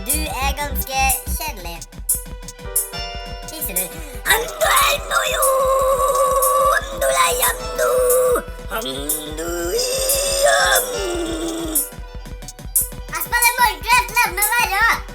Du er ganske kjedelig. Fiser du? Ando er no jo! Ando er jando! Ando i jando! Jeg spiller Minecraft, la meg være!